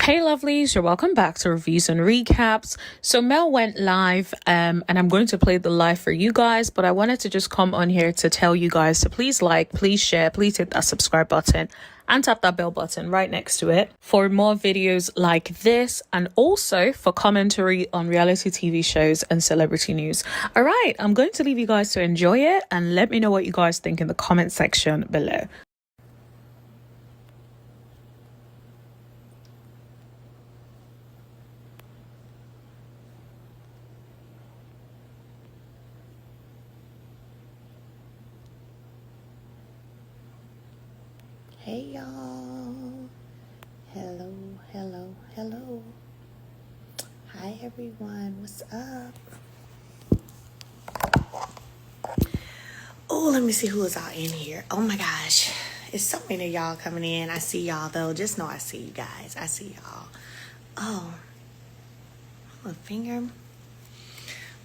Hey lovelies, you're welcome back to reviews and recaps. So Mel went live and I'm going to play the live for you guys, but I wanted to just come on here to tell you guys to please like, please share, please hit that subscribe button and tap that bell button right next to it for more videos like this and also for commentary on reality TV shows and celebrity news. All right, I'm going to leave you guys to enjoy it and let me know what you guys think in the comment section below. Hey y'all. Hello, hello, hello. Hi everyone. What's up? Oh, let me see who is all in here. Oh my gosh. It's so many of y'all coming in. I see y'all though. Just know I see you guys. I see y'all. Oh, a finger.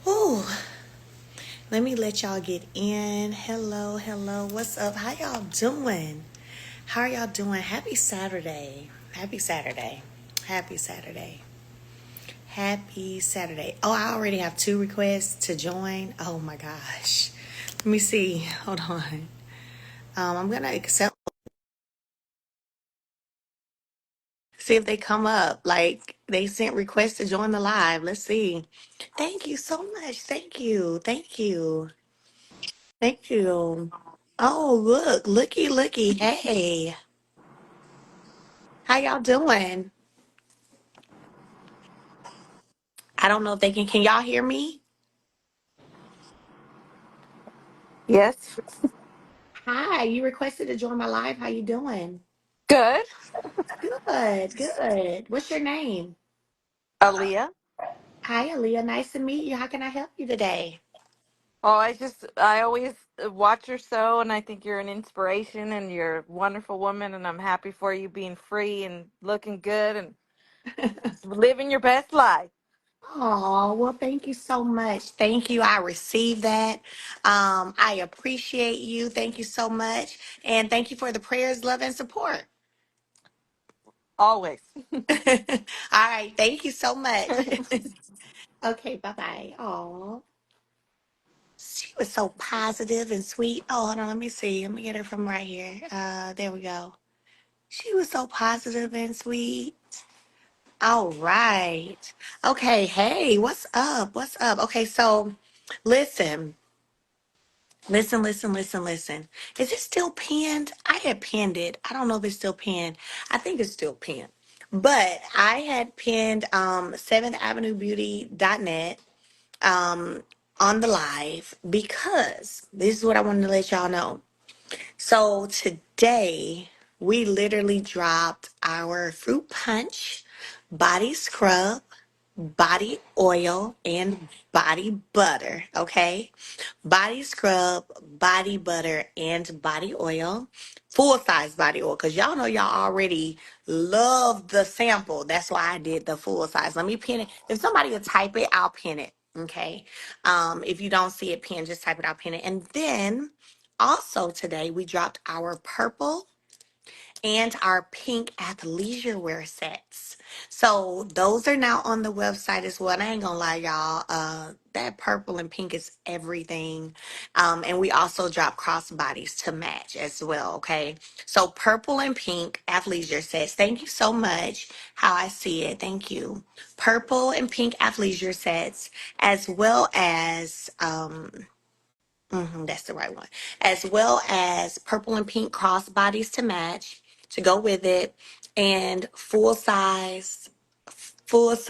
Oh, let me let y'all get in. Hello, hello. What's up? How y'all doing? How are y'all doing? Happy Saturday. Happy Saturday. Happy Saturday. Happy Saturday. Oh, I already have 2 requests to join. Oh my gosh. Let me see. Hold on. I'm going to accept. See if they come up. Like they sent requests to join the live. Let's see. Thank you so much. Thank you. Thank you. Thank you. Oh, look. Looky, looky. Hey. How y'all doing? I don't know if they can y'all hear me? Yes. Hi, you requested to join my live. How you doing? Good. Good, good. What's your name? Aaliyah. Hi, Aaliyah. Nice to meet you. How can I help you today? Oh, I always watch your show, and I think you're an inspiration, and you're a wonderful woman, and I'm happy for you being free and looking good and living your best life. Oh, well, thank you so much. Thank you. I received that. I appreciate you. Thank you so much. And thank you for the prayers, love, and support. Always. All right. Thank you so much. Okay. Bye bye. Oh, she was so positive and sweet. Oh, hold on. Let me see. Let me get her from right here. There we go. She was so positive and sweet. All right. Okay. Hey, what's up? What's up? Okay. So listen, listen. Is it still pinned? I had pinned it. I don't know if it's still pinned. I think it's still pinned. But I had pinned 7thAvenueBeauty.net on the live because this is what I wanted to let y'all know. So today we literally dropped our fruit punch body scrub, body oil, and body butter. Okay. Body scrub, body butter, and body oil. Full size body oil. Because y'all know y'all already love the sample. That's why I did the full size. Let me pin it. If somebody will type it, I'll pin it. Okay. If you don't see it pinned, just type it, I'll pin it. And then also today we dropped our purple and our pink athleisure wear sets. So those are now on the website as well. And I ain't gonna lie, y'all. That purple and pink is everything. And we also drop crossbodies to match as well. Okay. So purple and pink athleisure sets. Thank you so much. How I see it. Thank you. Purple and pink athleisure sets, as well as that's the right one. As well as purple and pink crossbodies to match to go with it, and full size fruit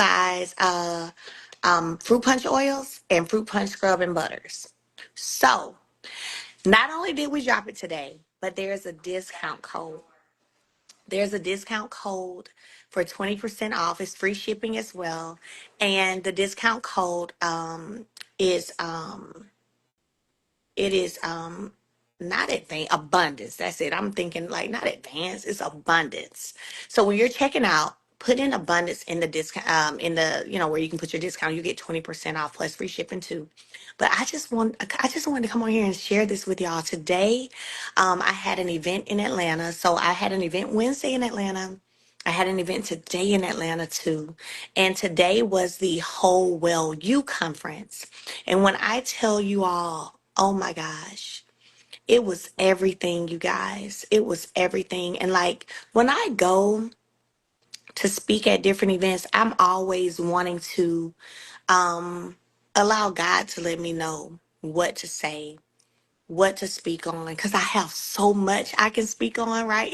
punch oils and fruit punch scrub and butters. So not only did we drop it today, but there's a discount code. There's a discount code for 20% off. It's free shipping as well, and the discount code is it is not advance abundance. That's it. I'm thinking like not advance, it's abundance. So when you're checking out, put in abundance in the discount in the where you can put your discount, you get 20% off plus free shipping too. But I just wanted to come on here and share this with y'all today. I had an event in Atlanta. So I had an event Wednesday in Atlanta. I had an event today in Atlanta too. And today was the Whole Well You conference. And when I tell you all, oh my gosh, it was everything, you guys. It was everything. And like when I go to speak at different events, I'm always wanting to um allow God to let me know what to say, what to speak on, because I have so much I can speak on, right?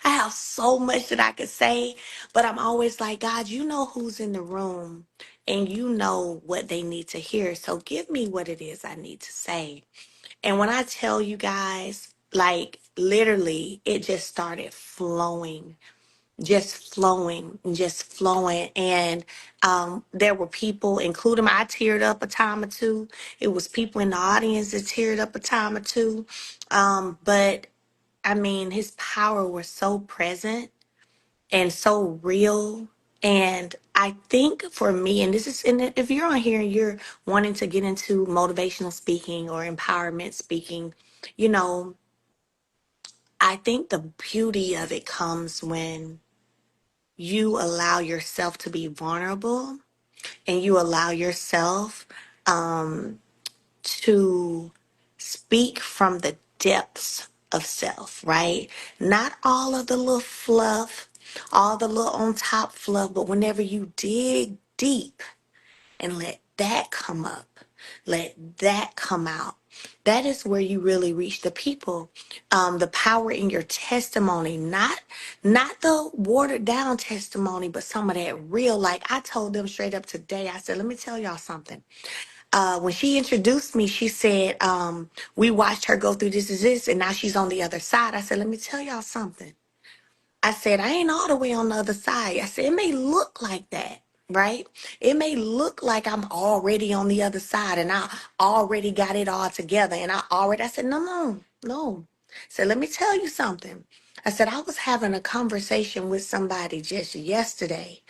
I have so much that I could say, but I'm always like, God, you know who's in the room and you know what they need to hear. So give me what it is I need to say. And when I tell you guys, like literally, it just started flowing, just flowing, just flowing. And there were people, including I teared up a time or two. It was people in the audience that teared up a time or two. But I mean, his power was so present and so real. And I think for me, and this is, and if you're on here and you're wanting to get into motivational speaking or empowerment speaking, you know, I think the beauty of it comes when you allow yourself to be vulnerable and you allow yourself to speak from the depths of self, right? Not all of the little fluff, all the little on top fluff, but whenever you dig deep and let that come up, let that come out. That is where you really reach the people. The power in your testimony, not the watered down testimony, but some of that real. Like I told them straight up today, I said, let me tell y'all something. When she introduced me, she said, we watched her go through this, and now she's on the other side. I said, let me tell y'all something. I said, I ain't all the way on the other side. I said, it may look like that, right? It may look like I'm already on the other side and I already got it all together. And I said, no, no, no. I said, let me tell you something. I said, I was having a conversation with somebody just yesterday.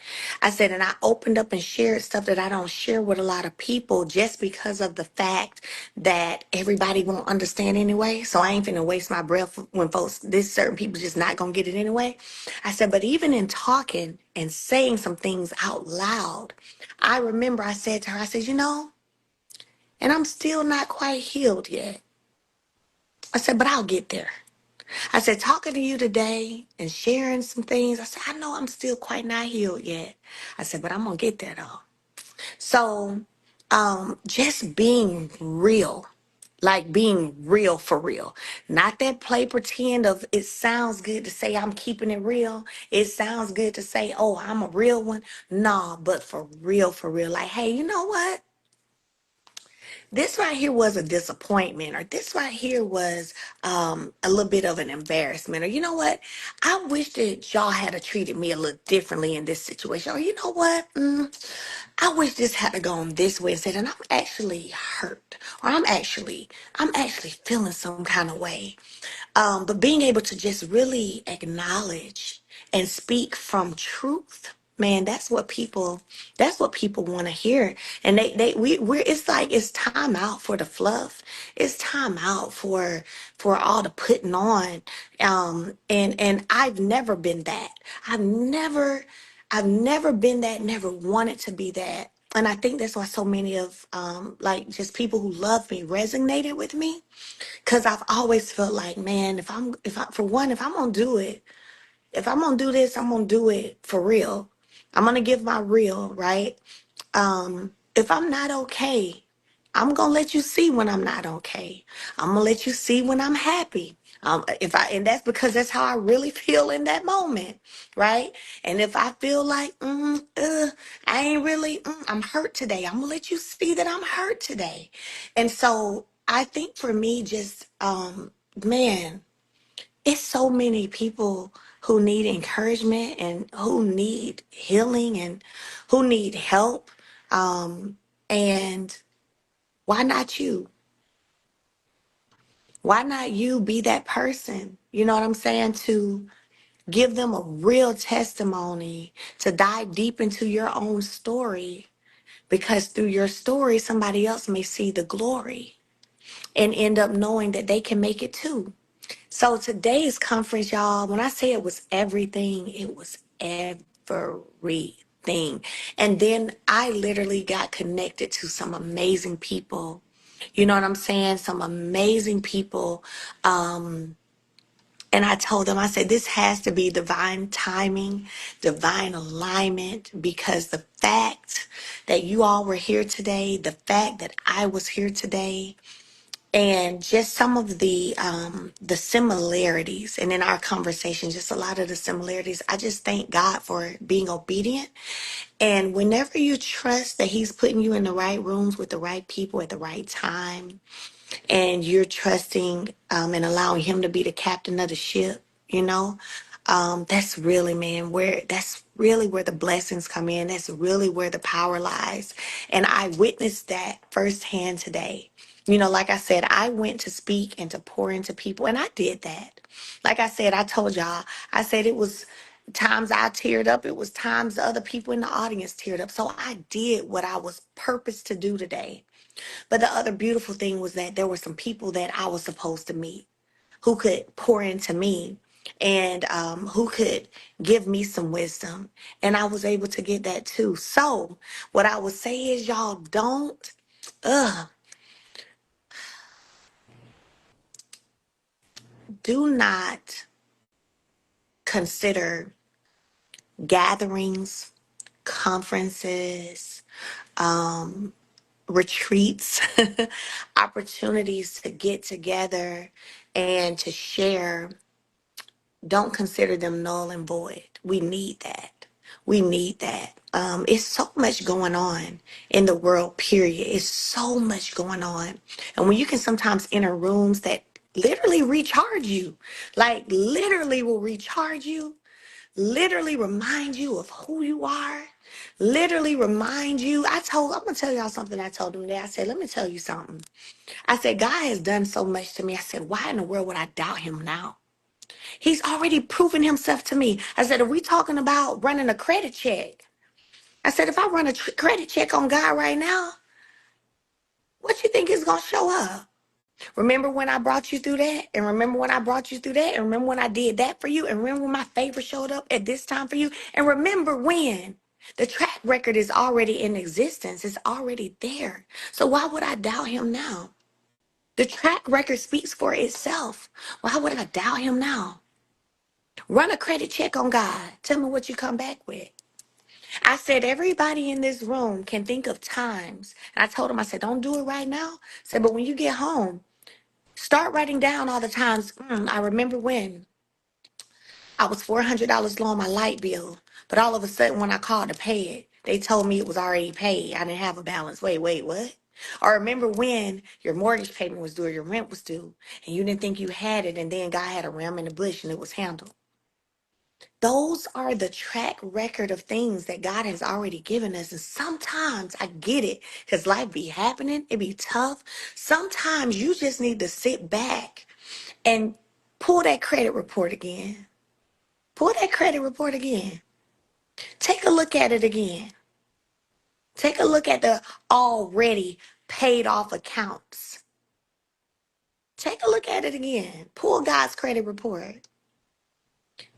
I said, and I opened up and shared stuff that I don't share with a lot of people just because of the fact that everybody won't understand anyway. So I ain't finna waste my breath when folks, this certain people just not gonna get it anyway. I said, but even in talking and saying some things out loud, I remember I said to her, I said, you know, and I'm still not quite healed yet. I said, but I'll get there. I said, talking to you today and sharing some things, I said, I know I'm still quite not healed yet. I said, but I'm going to get there though. So just being real, like being real for real. Not that play pretend of it sounds good to say I'm keeping it real. It sounds good to say, oh, I'm a real one. Nah, but for real, for real. Like, hey, you know what? This right here was a disappointment, or this right here was a little bit of an embarrassment, or you know what? I wish that y'all had a treated me a little differently in this situation, or you know what? I wish this had to gone this way instead, and I'm actually hurt, or I'm actually feeling some kind of way. But being able to just really acknowledge and speak from truth, man, that's what people want to hear. And we're it's like it's time out for the fluff. It's time out for all the putting on. And I've never been that. I've never I've never been that, never wanted to be that. And I think that's why so many of like just people who love me resonated with me. Cause I've always felt like, man, if I'm gonna do it, if I'm gonna do this, I'm gonna do it for real. I'm gonna give my real, right? If I'm not okay, I'm gonna let you see when I'm not okay. I'm gonna let you see when I'm happy. And that's because that's how I really feel in that moment, right? And if I feel like, I ain't really, I'm hurt today. I'm gonna let you see that I'm hurt today. And so I think for me, just, man, it's so many people who need encouragement and who need healing and who need help. And why not you? Why not you be that person? You know what I'm saying? To give them a real testimony, to dive deep into your own story, because through your story, somebody else may see the glory and end up knowing that they can make it too. So today's conference, y'all, when I say it was everything, it was everything. And then I literally got connected to some amazing people. You know what I'm saying? Some amazing people. And I told them, I said, this has to be divine timing, divine alignment, because the fact that you all were here today, the fact that I was here today, and just some of the similarities, and in our conversation, just a lot of the similarities. I just thank God for being obedient. And whenever you trust that He's putting you in the right rooms with the right people at the right time, and you're trusting and allowing Him to be the captain of the ship, you know, that's really, man, where that's really where the blessings come in. That's really where the power lies. And I witnessed that firsthand today. You know, like I said, I went to speak and to pour into people, and I did that. Like I said, I told y'all, I said it was times I teared up, it was times the other people in the audience teared up. So I did what I was purposed to do today. But the other beautiful thing was that there were some people that I was supposed to meet who could pour into me and who could give me some wisdom. And I was able to get that too. So what I would say is, y'all, uh, do not consider gatherings, conferences, retreats, opportunities to get together and to share. Don't consider them null and void. We need that. We need that. It's so much going on in the world, period. It's so much going on. And when you can sometimes enter rooms that literally recharge you, like literally will recharge you, literally remind you of who you are, literally remind you. I'm going to tell y'all something I told them today. I said, let me tell you something. I said, God has done so much to me. I said, why in the world would I doubt Him now? He's already proven Himself to me. I said, are we talking about running a credit check? I said, if I run a credit check on God right now, what you think is going to show up? Remember when I brought you through that? And remember when I brought you through that? And remember when I did that for you? And remember when my favor showed up at this time for you? And remember when? The track record is already in existence. It's already there. So why would I doubt Him now? The track record speaks for itself. Why would I doubt Him now? Run a credit check on God. Tell me what you come back with. I said, everybody in this room can think of times. And I told him, I said, don't do it right now. I said, but when you get home, start writing down all the times. I remember when I was $400 low on my light bill. But all of a sudden, when I called to pay it, they told me it was already paid. I didn't have a balance. Wait, what? Or remember when your mortgage payment was due or your rent was due and you didn't think you had it, and then God had a ram in the bush and it was handled. Those are the track record of things that God has already given us. And sometimes I get it because life be happening. It be tough. Sometimes you just need to sit back and pull that credit report again. Pull that credit report again. Take a look at it again. Take a look at the already paid off accounts. Take a look at it again. Pull God's credit report.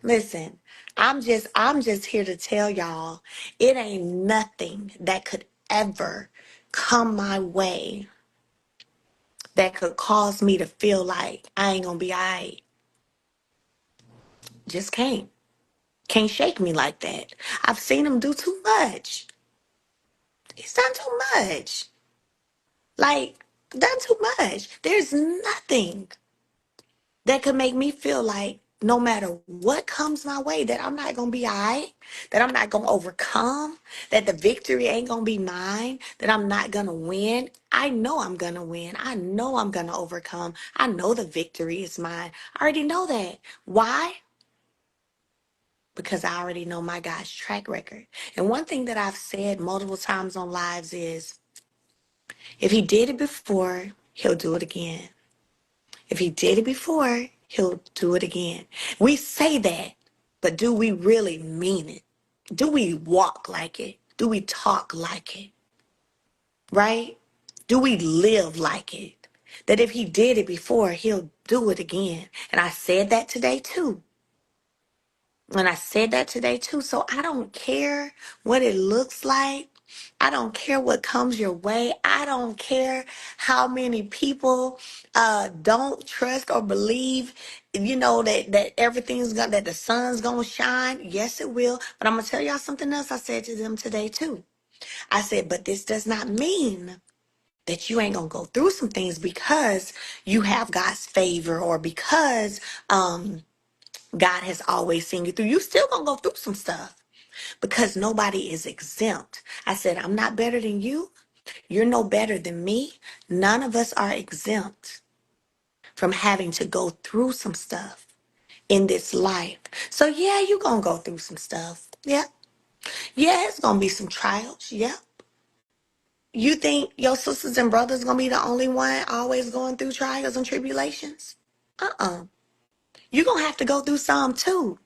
Listen, I'm just here to tell y'all it ain't nothing that could ever come my way that could cause me to feel like I ain't gonna be all right. Just can't. Can't shake me like that. I've seen him do too much. He's done too much. Like, done too much. There's nothing that could make me feel like no matter what comes my way, that I'm not gonna be all right, that I'm not gonna overcome, that the victory ain't gonna be mine, that I'm not gonna win. I know I'm gonna win. I know I'm gonna overcome. I know the victory is mine. I already know that. Why? Because I already know my God's track record. And one thing that I've said multiple times on lives is if He did it before, He'll do it again. If He did it before, He'll do it again. We say that, but do we really mean it? Do we walk like it? Do we talk like it? Right? Do we live like it? That if He did it before, He'll do it again. And I said that today too. And I said that today too. So I don't care what it looks like. I don't care what comes your way. I don't care how many people don't trust or believe, that everything's gonna, that the sun's gonna shine. Yes, it will. But I'm gonna tell y'all something else I said to them today too. I said, but this does not mean that you ain't gonna go through some things because you have God's favor, or because God has always seen you through. You still gonna go through some stuff, because nobody is exempt. I said, I'm not better than you. You're no better than me. None of us are exempt from having to go through some stuff in this life. So yeah, you're gonna go through some stuff. Yeah. Yeah, it's gonna be some trials. Yeah. You think your sisters and brothers gonna be the only one always going through trials and tribulations? Uh-uh. You're gonna have to go through some too.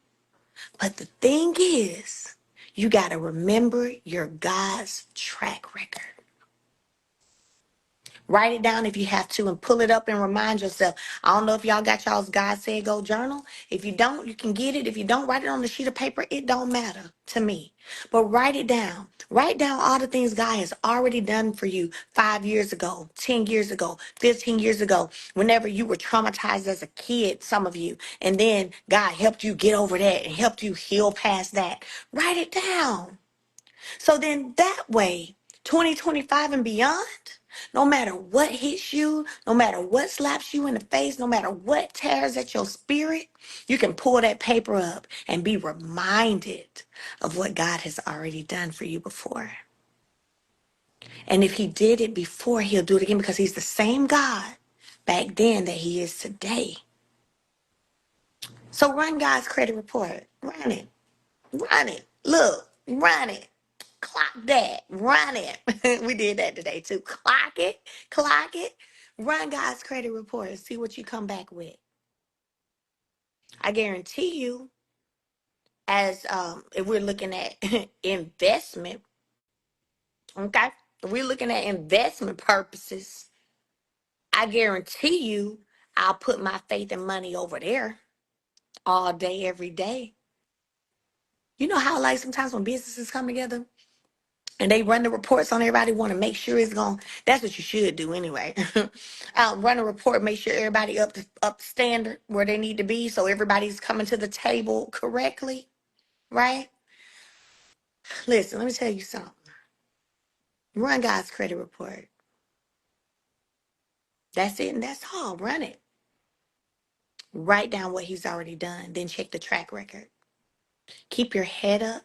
But the thing is, you gotta remember your God's track record. Write it down if you have to and pull it up and remind yourself. I don't know if y'all got y'all's God Said Go journal. If you don't, you can get it. If you don't, write it on a sheet of paper. It don't matter to me. But write it down. Write down all the things God has already done for you 5 years ago, 10 years ago, 15 years ago, whenever you were traumatized as a kid, some of you. And then God helped you get over that and helped you heal past that. Write it down. So then that way, 2025 and beyond, no matter what hits you, no matter what slaps you in the face, no matter what tears at your spirit, you can pull that paper up and be reminded of what God has already done for you before. And if he did it before, he'll do it again, because he's the same God back then that he is today. So run God's credit report. Run it. Run it. Look, run it. Clock that. Run it. We did that today too. Clock it. Clock it. Run God's credit report and see what you come back with. I guarantee you, as if we're looking at investment, okay? If we're looking at investment purposes, I guarantee you I'll put my faith and money over there all day, every day. You know how, like, sometimes when businesses come together, and they run the reports on everybody, want to make sure it's going. That's what you should do anyway. Run a report, make sure everybody up to standard where they need to be, so everybody's coming to the table correctly, right? Listen, let me tell you something. Run God's credit report. That's it, and that's all. Run it. Write down what he's already done. Then check the track record. Keep your head up.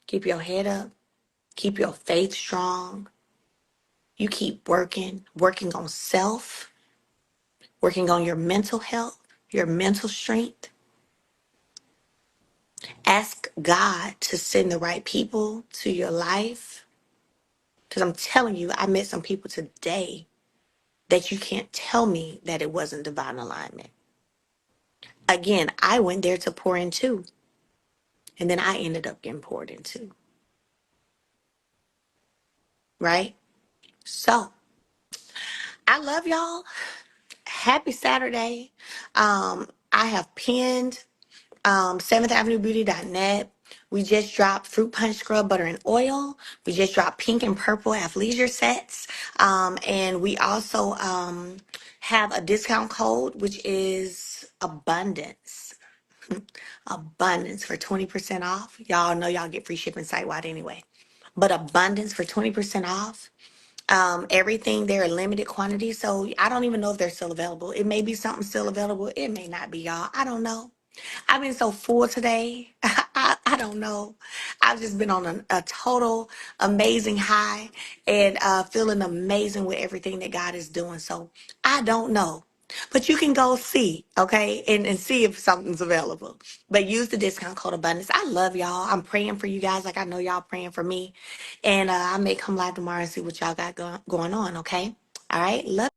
Keep your head up. Keep your faith strong. You keep working on self, working on your mental health, your mental strength. Ask God to send the right people to your life. Because I'm telling you, I met some people today that you can't tell me that it wasn't divine alignment. Again, I went there to pour into, and then I ended up getting poured into, right? So I love y'all. Happy Saturday. I have pinned 7thAvenueBeauty.net. We just dropped fruit punch scrub butter and oil. We just dropped pink and purple athleisure sets. And we also have a discount code, which is abundance. Abundance for 20% off. Y'all know y'all get free shipping site wide anyway. But abundance for 20% off. Everything there are limited quantities, so I don't even know if they're still available. It may be something still available. It may not be, y'all. I don't know. I've been so full today. I don't know. I've just been on a total amazing high and feeling amazing with everything that God is doing. So I don't know. But you can go see, okay, and see if something's available. But use the discount code Abundance. I love y'all. I'm praying for you guys like I know y'all praying for me. And I may come live tomorrow and see what y'all got going on, okay? All right. Love